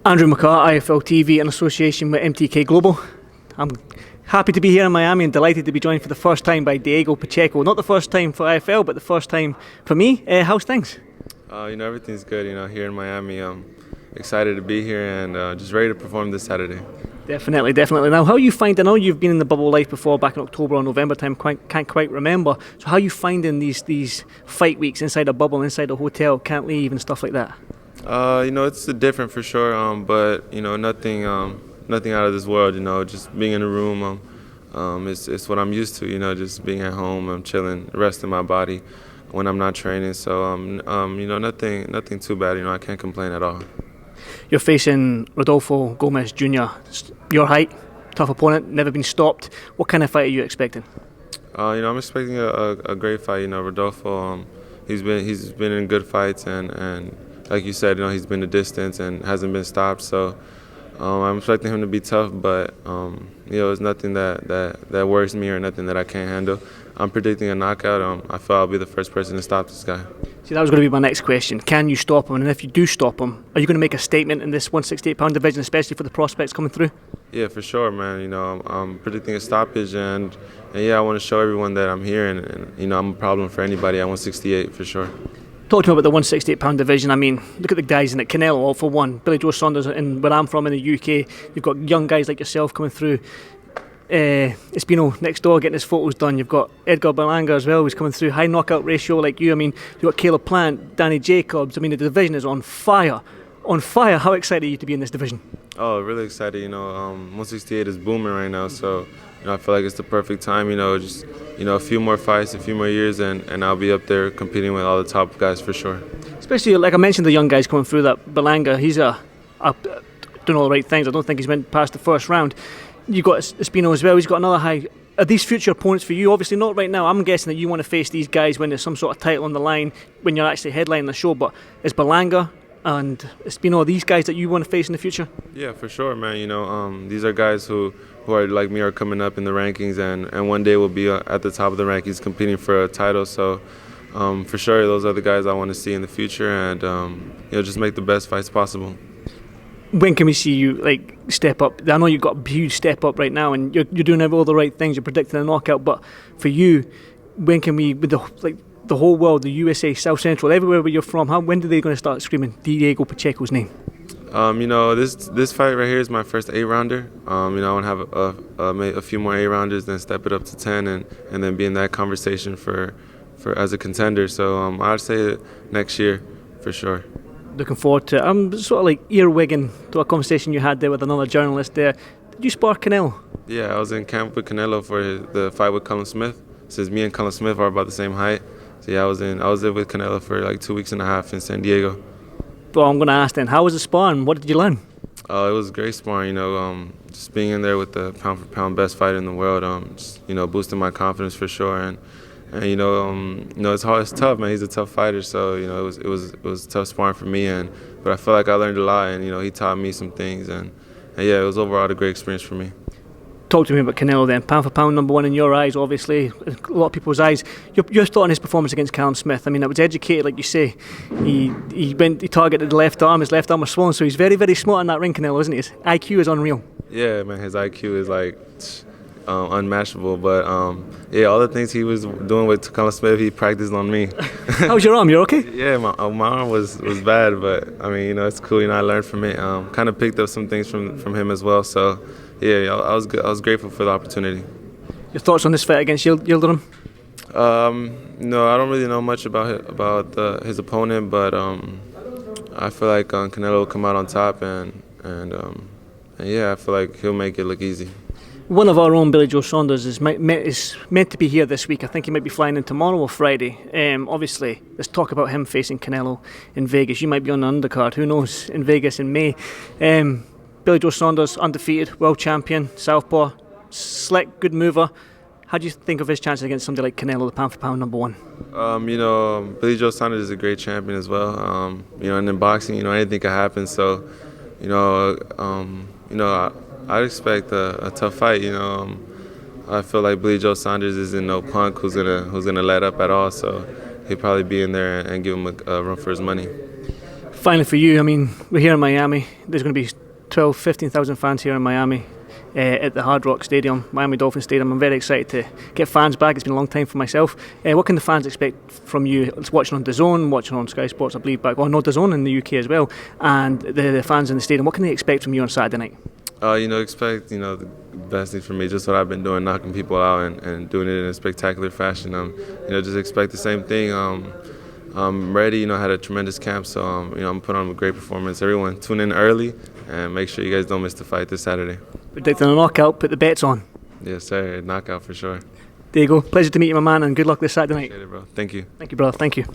Andrew McCART, IFL TV in association with MTK Global. I'm happy to be here in Miami and delighted to be joined for the first time by Diego Pacheco. Not the first time for IFL, but the first time for me. How's things? Everything's good. Here in Miami, I'm excited to be here and just ready to perform this Saturday. Definitely. Now, how are you finding? I know you've been in the bubble life before, back in October or November time. Can't quite remember. So, how are you finding these fight weeks inside a bubble, inside a hotel, can't leave, and stuff like that? It's different for sure. But nothing out of this world. Just being in the room. It's what I'm used to. Just being at home. I'm chilling, resting my body when I'm not training. So, nothing too bad. I can't complain at all. You're facing Rodolfo Gomez Jr. Your height, tough opponent, never been stopped. What kind of fight are you expecting? I'm expecting a great fight. Rodolfo, he's been in good fights and like you said, he's been a distance and hasn't been stopped. So I'm expecting him to be tough, but it's nothing that worries me or nothing that I can't handle. I'm predicting a knockout. I feel I'll be the first person to stop this guy. See, that was going to be my next question. Can you stop him? And if you do stop him, are you going to make a statement in this 168-pound division, especially for the prospects coming through? Yeah, for sure, man. I'm predicting a stoppage, and I want to show everyone that I'm here, and I'm a problem for anybody at 168 for sure. Talk to me about the 168-pound division. I mean, look at the guys in it. Canelo, all for one. Billy Joe Saunders, and where I'm from in the UK, you've got young guys like yourself coming through. Espino next door getting his photos done. You've got Edgar Berlanga as well, who's coming through. High knockout ratio like you. I mean, you've got Caleb Plant, Danny Jacobs. I mean, the division is on fire. On fire. How excited are you to be in this division? Oh, really excited. 168 is booming right now, so I feel like it's the perfect time. Just a few more fights, a few more years, and I'll be up there competing with all the top guys for sure. Especially, like I mentioned, the young guys coming through. That Berlanga, he's doing all the right things. I don't think he's went past the first round. You've got Espino as well. He's got another high. Are these future opponents for you? Obviously not right now. I'm guessing that you want to face these guys when there's some sort of title on the line, when you're actually headlining the show. But is Berlanga and Espino these guys that you want to face in the future? Yeah, for sure, man. These are guys who are like me, are coming up in the rankings, and one day will be at the top of the rankings competing for a title. So for sure, those are the guys I want to see in the future, and just make the best fights possible. When can we see you step up? I know you've got a huge step up right now, and you're doing all the right things. You're predicting a knockout, but for you, when can we, with the whole world, the USA, South Central, everywhere where you're from, when are they going to start screaming Diego Pacheco's name? This fight right here is my first 8-rounder. I want to have a few more 8-rounders, then step it up to 10, and then be in that conversation for as a contender. So I'd say next year for sure. Looking forward to it. I'm sort of earwigging to a conversation you had there with another journalist there. Did you spar Canelo? Yeah, I was in camp with Canelo for the fight with Cullen Smith. Since me and Cullen Smith are about the same height. So yeah, I was there with Canelo for 2 weeks and a half in San Diego. Well, I'm going to ask then, how was the sparring? What did you learn? It was great sparring, just being in there with the pound-for-pound best fighter in the world, boosting my confidence for sure. And it's hard, it's tough, man. He's a tough fighter, so it was tough sparring for me, but I feel like I learned a lot, and he taught me some things, and yeah, it was overall a great experience for me. Talk to me about Canelo then. Pound for pound, number one in your eyes, obviously, a lot of people's eyes. Your thought on his performance against Callum Smith? I mean, it was educated, like you say. He targeted the left arm. His left arm was swollen, so he's very, very smart in that ring, Canelo, isn't he? His IQ is unreal. Yeah, man, his IQ is unmatchable, but all the things he was doing with Cullen Smith, he practiced on me. How's your arm? You're okay? Yeah, my arm was bad, but I mean, it's cool. I learned from it. Kind of picked up some things from him as well. So yeah, I was good. I was grateful for the opportunity. Your thoughts on this fight against Yildirim? No, I don't really know much about his opponent, but I feel like Canelo will come out on top, and yeah, I feel like he'll make it look easy. One of our own, Billy Joe Saunders, is meant to be here this week. I think he might be flying in tomorrow or Friday. Obviously, there's talk about him facing Canelo in Vegas. You might be on the undercard. Who knows? In Vegas in May. Billy Joe Saunders, undefeated, world champion, southpaw, slick, good mover. How do you think of his chances against somebody like Canelo, the pound-for-pound number one? Billy Joe Saunders is a great champion as well. And in boxing, anything can happen. So, I'd expect a tough fight. I feel like Billy Joe Saunders isn't no punk who's gonna let up at all. So he'll probably be in there and give him a run for his money. Finally for you, I mean, we're here in Miami. There's going to be 12, 15,000 fans here in Miami at the Hard Rock Stadium, Miami Dolphin Stadium. I'm very excited to get fans back. It's been a long time for myself. What can the fans expect from you? It's watching on DAZN, watching on Sky Sports, I believe, back on DAZN in the UK as well, and the fans in the stadium. What can they expect from you on Saturday night? Expect the best thing for me, just what I've been doing, knocking people out and doing it in a spectacular fashion. Just expect the same thing. I'm ready. I had a tremendous camp, so I'm putting on a great performance. Everyone, tune in early and make sure you guys don't miss the fight this Saturday. Predicting a knockout, put the bets on. Yes, sir. Knockout for sure. There you go. Pleasure to meet you, my man, and good luck this Saturday night. Appreciate it, bro. Thank you. Thank you, brother. Thank you.